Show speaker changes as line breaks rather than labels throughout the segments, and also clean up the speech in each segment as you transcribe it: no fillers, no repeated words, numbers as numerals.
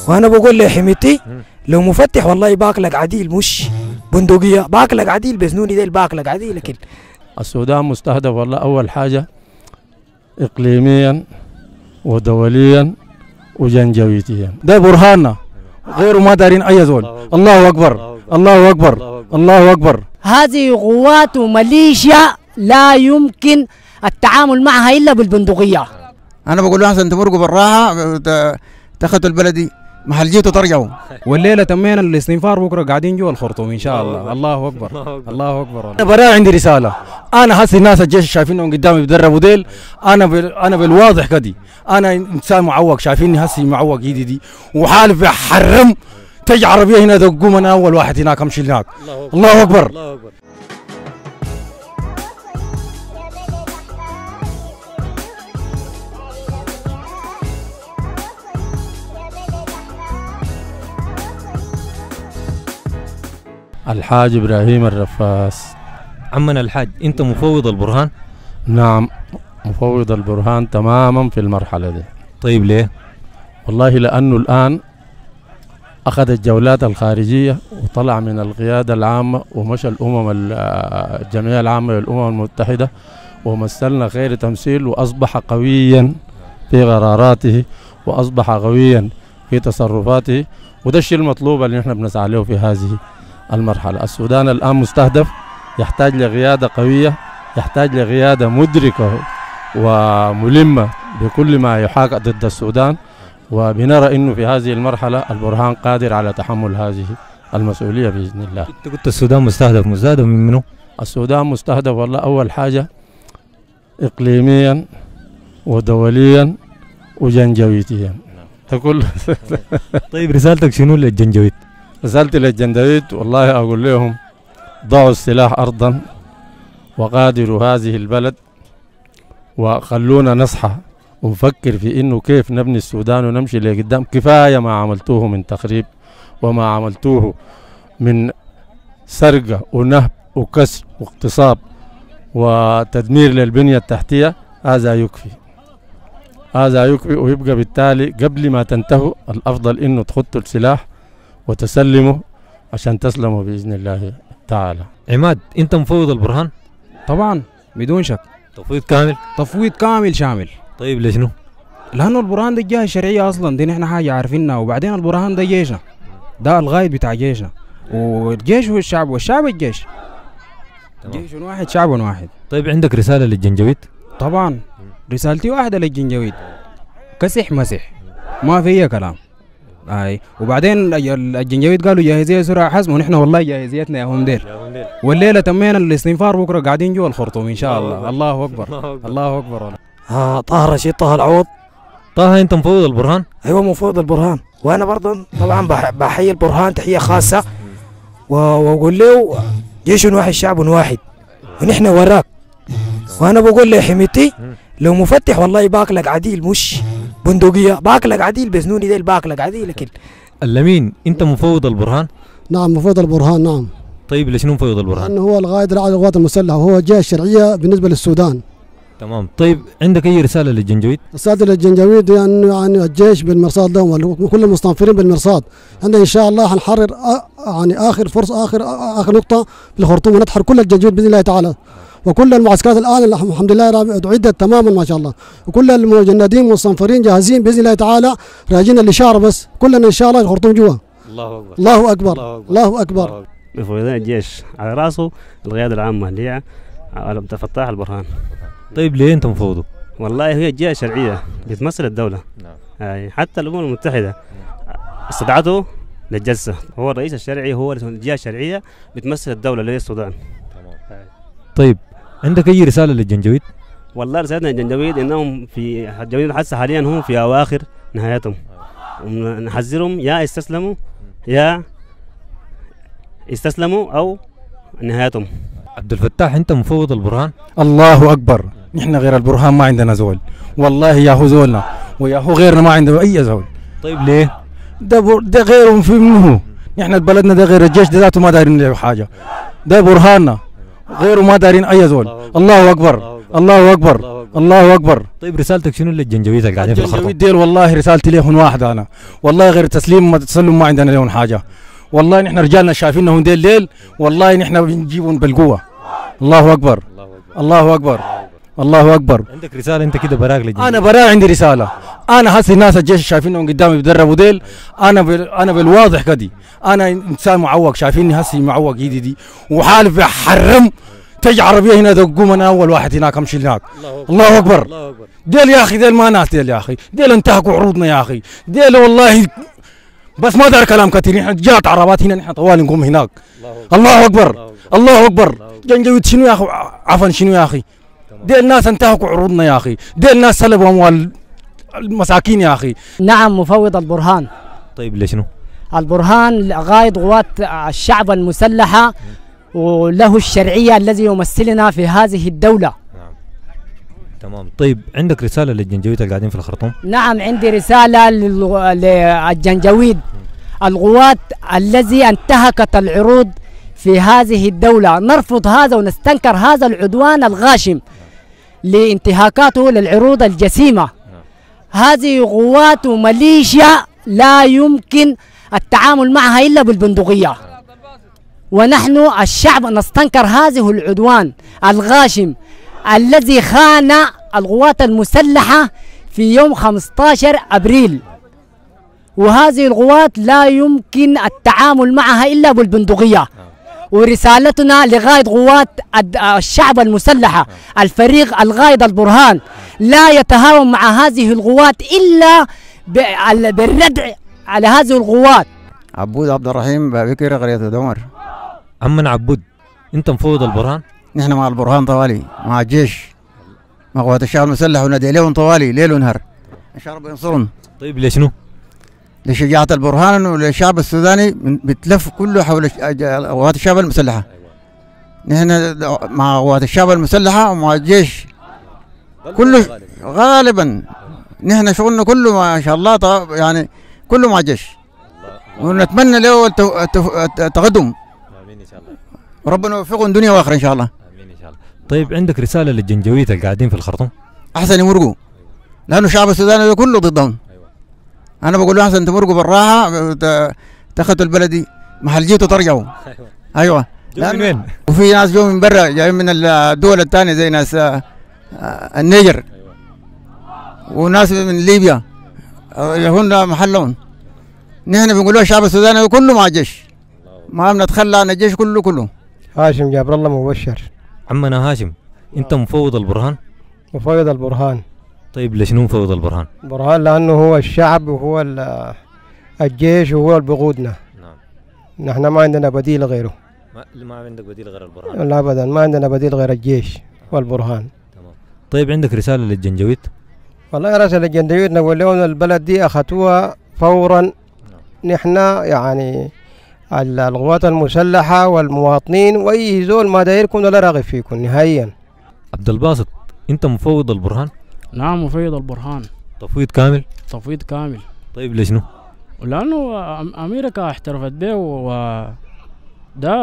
وانا بقول لحميتي لو مفتح والله باكلك عديل، مش بندقية، باكلك عديل بسنوني ديل باكلك عديل. لكن
السودان مستهدف والله أول حاجة إقليميا ودوليا وجنجويتيا، ده برهاننا غيره ما دارين أي زول. الله أكبر الله أكبر الله أكبر.
هذه قوات وميليشيا لا يمكن التعامل معها إلا بالبندقية.
أنا بقول له أحسن تمرقوا بالراحة، تاخذوا البلدي محل جيتوا ترجعوا.
والليله تمينا الاستنفار، بكره قاعدين جوا الخرطوم ان شاء الله. الله اكبر الله اكبر.
انا برا عندي رساله، انا هسي الناس الجيش شايفينهم قدامي بيدربوا ديل، انا بالواضح كدي انا انسان معوق، شايفيني هسي معوق ايدي دي وحالف بحرم تجي عربيه هنا تقوم انا اول واحد هناك امشي هناك. الله اكبر الله اكبر. الحاج إبراهيم الرفاس.
عمنا الحاج، أنت مفوض البرهان؟
نعم مفوض البرهان تماما في المرحلة دي.
طيب ليه؟
والله لأنه الآن أخذ الجولات الخارجية وطلع من القيادة العامة ومشى الجمعية العامة للأمم المتحدة ومثلنا خير تمثيل، وأصبح قويا في قراراته وأصبح قويا في تصرفاته، وده الشيء المطلوب اللي نحن بنسعى له في هذه المرحلة. السودان الآن مستهدف، يحتاج لقيادة قوية، يحتاج لقيادة مدركة وملمة بكل ما يحاك ضد السودان، وبنرى أنه في هذه المرحلة البرهان قادر على تحمل هذه المسؤولية بإذن الله.
أنت قلت السودان مستهدف من منه؟
السودان مستهدف والله أول حاجة إقليميا ودوليا وجنجويتيا. تقول
طيب رسالتك شنو للجنجويت؟
رسالتي للجندويت والله أقول لهم ضعوا السلاح أرضا وقادروا هذه البلد، وخلونا نصحى ونفكر في إنه كيف نبني السودان ونمشي لقدام. كفاية ما عملتوه من تخريب وما عملتوه من سرقة ونهب وكسر واغتصاب وتدمير للبنية التحتية. هذا يكفي، هذا يكفي، ويبقى بالتالي قبل ما تنتهوا الأفضل إنه تخطوا السلاح وتسلموا عشان تسلموا بإذن الله تعالى.
عماد، أنت مفوض البرهان؟
طبعا بدون شك.
تفويض كامل؟
تفويض كامل شامل.
طيب لشنو؟
لأنه البرهان ده الجهة الشرعية أصلا، دي نحن حاجة عارفينها، وبعدين البرهان ده جيشنا، ده الغايد بتاع جيشنا، والجيش هو الشعب والشعب الجيش. جيش واحد شعب واحد.
طيب عندك رسالة للجنجويت؟
طبعا رسالتي واحدة للجنجويت، كسح مسح ما في أي كلام. وبعدين الجنجويت قالوا جاهزية سرعة حسم، ونحن والله جاهزيتنا يا هم ديل. والليلة تمينا الاستنفار، بكرة قاعدين جوا الخرطوم إن شاء الله. الله أكبر الله أكبر.
طه رشيد طه العوض.
طه أنت مفوض البرهان؟
أيوة مفوض البرهان، وأنا برضه طبعا بحيي البرهان تحية خاصة، وأقول له جيش واحد شعب واحد ونحن وراك. وأنا بقول لحميتي لو مفتح والله باكلك عديل، مش بندقية، باكلك عديل بسنوني ديل باكلك عديل. لكن
اللمين، أنت مفوض البرهان؟
نعم مفوض البرهان. نعم.
طيب لشنو مفوض البرهان؟
لأنه هو القائد الأعلى للقوات المسلحة وهو الجهة الشرعية بالنسبة للسودان.
تمام. طيب عندك أي رسالة للجنجويد؟
رسالة للجنجويد يعني الجيش بالمرصاد لهم وكل المستنفرين بالمرصاد. عندنا إن شاء الله حنحرر يعني آخر فرصة، آخر نقطة في الخرطوم، ونتحرر كل الجنجويد بإذن الله تعالى. وكل المعسكرات الآن الحمد لله أعدت تماما ما شاء الله، وكل المجندين والمستنفرين جاهزين بإذن الله تعالى، راجين الإشارة بس كلنا إن شاء الله الخرطوم جوا.
الله أكبر
الله أكبر الله أكبر.
مفوضين الجيش على راسه القيادة العامة اللي هي عبد الفتاح البرهان.
طيب ليه أنت مفوضه؟
والله هي الجهة الشرعية بتمثل الدولة. نعم. حتى الأمم المتحدة استدعته للجلسة، هو الرئيس الشرعي، هو الجهة الشرعية بتمثل الدولة اللي هي السودان.
طيب عندك أي رسالة للجنجويد؟
والله رسالتنا للجنجويد إنهم في الجنجويد حتى حاليا هم في أواخر نهايتهم، ونحذرهم يا استسلموا أو نهايتهم.
عبد الفتاح، أنت مفوض البرهان؟
الله أكبر. نحن غير البرهان ما عندنا زول، والله ياهو زولنا وياهو غيرنا ما عنده أي زول.
طيب ليه؟
ده غيرهم في منه. نحن بلدنا ده غير الجيش ده ذاته ما دارين له حاجة، ده برهاننا غيره ما دارين أي زول. الله أكبر
الله اكبر الله اكبر. طيب رسالتك شنو للجنجويد اللي قاعدين في الخرطوم؟
الجنجويد ديل والله رسالتي لهم واحده انا، والله غير تسليم ما تسلم ما عندنا لهم حاجه، والله نحن رجالنا شايفينهم ديل ليل، والله نحن بنجيبهم بالقوه. الله اكبر الله اكبر الله اكبر.
عندك رساله انت كده براك للجنجويد؟
انا براء عندي رساله، انا هسي الناس الجيش شايفينهم قدامي بيدربوا ديل، انا بالواضح كدي انا انسان معوق، شايفيني هسي معوق ايدي دي وحالف حرم تجي عربيه هنا تقوم انا اول واحد هناك امشي هناك. الله اكبر الله اكبر. ديل يا اخي ديل ما ناس ديل يا اخي، ديل انتهكوا عروضنا يا اخي، ديل والله بس ما دار كلام كثير، نحن جات عربات هنا نحن طوال نقوم هناك. الله اكبر الله اكبر. جنجويد شنو يا اخي عفن شنو يا اخي؟ ديل ناس انتهكوا عروضنا يا اخي، ديل ناس سلبوا اموال المساكين يا اخي.
نعم مفوض البرهان.
طيب لشنو؟
البرهان قائد قوات الشعب المسلحة وله الشرعية الذي يمثلنا في هذه الدولة.
نعم تمام. طيب عندك رسالة للجنجويد اللي قاعدين في الخرطوم؟
نعم عندي رسالة للجنجويد القوات الذي انتهكت العروض في هذه الدولة، نرفض هذا ونستنكر هذا العدوان الغاشم لانتهاكاته للعروض الجسيمة. هذه قوات وميليشيا لا يمكن التعامل معها إلا بالبندقية، ونحن الشعب نستنكر هذه العدوان الغاشم الذي خان القوات المسلحة في يوم 15 أبريل، وهذه القوات لا يمكن التعامل معها إلا بالبندقية. ورسالتنا لقائد قوات الشعب المسلحة الفريق القائد البرهان لا يتهاون مع هذه القوات إلا بالردع على هذه القوات.
عبود عبد الرحيم بكر قرية دمر.
عمنا عبود انت مفوض البرهان؟
نحن مع البرهان طوالي، مع الجيش، مع قوات الشعب المسلح، وندعي لهم طوالي ليل ونهار ان شاء الله ينصرون.
طيب لشنو؟
لشجاعة البرهان وللشعب السوداني بتلف كله حول قوات الشعب المسلحة. نحن مع قوات الشعب المسلحة ومع الجيش كله غالبا، نحن شغلنا كله ما شاء الله يعني كله مع الجيش، ونتمنى له التقدم.
امين ان شاء الله،
وربنا يوفقهم دنيا واخره ان شاء الله.
امين ان شاء الله. طيب عندك رسالة للجنجويد اللي قاعدين في الخرطوم؟
احسن يمرقوا، لانه الشعب السوداني ده كله ضدهم. انا بقول له احسن تمرقوا بالراحه، تاخذوا البلدي محل جيتوا ترجعوا. ايوه
من وين؟
وفي ناس جو من برا جايين من الدول الثانيه زي ناس النيجر وناس من ليبيا هنا محلهم. نحن بنقول له الشعب السوداني كله مع الجيش، ما بنتخلى عن الجيش كله.
هاشم جابر الله مبشر.
عمنا هاشم انت مفوض البرهان؟
مفوض البرهان.
طيب لشنو مفوض البرهان؟
برهان لانه هو الشعب وهو الجيش وهو اللي بيقودنا.
نعم.
نحن ما عندنا بديل غيره.
ما عندك بديل غير البرهان؟
لا ابدا، ما عندنا بديل غير الجيش والبرهان.
تمام. طيب عندك رسالة للجنجويد؟
والله رسالة للجنجويد نقول لهم البلد دي اخذوها فورا. نحن يعني القوات المسلحة والمواطنين واي زول ما دايركم ولا راغب فيكم نهائيا.
عبد الباسط انت مفوض البرهان؟
نعم مفوض البرهان.
تفويض كامل؟
تفويض كامل.
طيب لشنو؟
لأنه أمريكا احترفت به، وده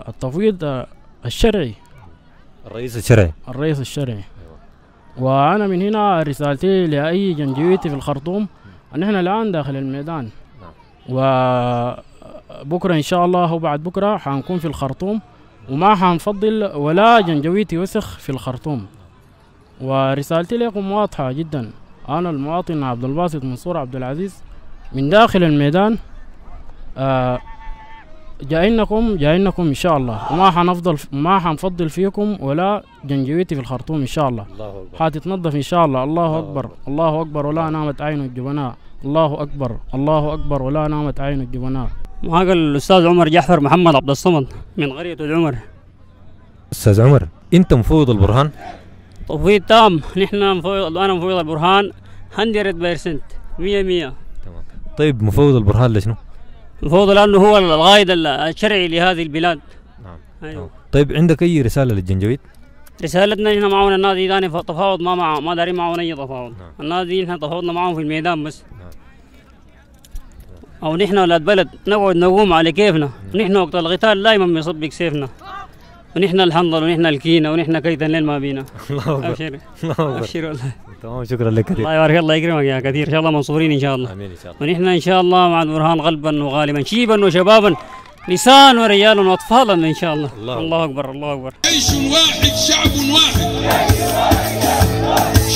التفويض الشرعي.
الرئيس الشرعي.
الرئيس الشرعي. وأنا من هنا رسالتي لأي جنجويتي في الخرطوم أن احنا الآن داخل الميدان، وبكرة إن شاء الله وبعد بكرة حنكون في الخرطوم، وما حنفضل ولا جنجويتي وسخ في الخرطوم. ورسالتي لكم واضحة جدا، أنا المواطن عبد الباسط منصور عبد العزيز من داخل الميدان، جايينكم إن شاء الله، وما حنفضل فيكم ولا جنجويتي في الخرطوم إن شاء الله. حتتنظف إن شاء الله. الله أكبر الله أكبر ولا نامت عين الجبناء. الله أكبر الله أكبر ولا نامت عين الجبناء.
معاك الأستاذ عمر جعفر محمد عبد الصمد من قرية العمر.
أستاذ عمر أنت مفوض البرهان؟
تفويض تام. أنا مفوض البرهان 100%. 100.
تمام. طيب مفوض البرهان لشنو؟
مفوض لأنه هو القائد الشرعي لهذه البلاد.
نعم.
أيوه.
طيب عندك أي رسالة للجنجويد؟
رسالتنا نحن معاون الناس دي ثاني تفاوض ما دارين معاون أي تفاوض. نعم. الناس دي نحن تفاوضنا معاهم في الميدان بس. نعم. أو نحن ولاد بلد نقعد نقوم على كيفنا. نحن وقت القتال دائما بنصبق سيفنا.
ونحن الحنظل ونحن الكينة ونحن كيدا لين ما بينا.
الله اكبر.
ابشر
الله اكبر.
ابشر والله.
تمام شكرا لك كثير.
الله يبارك الله يكرمك يا كثير، ان شاء الله منصورين ان شاء الله.
امين ان شاء الله.
ونحن ان شاء الله مع البرهان غلبا وغالبا، شيبا وشبابا، نساء ورجال واطفالا ان شاء الله. الله اكبر الله اكبر.
جيش واحد شعب واحد،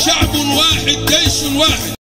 شعب واحد جيش واحد.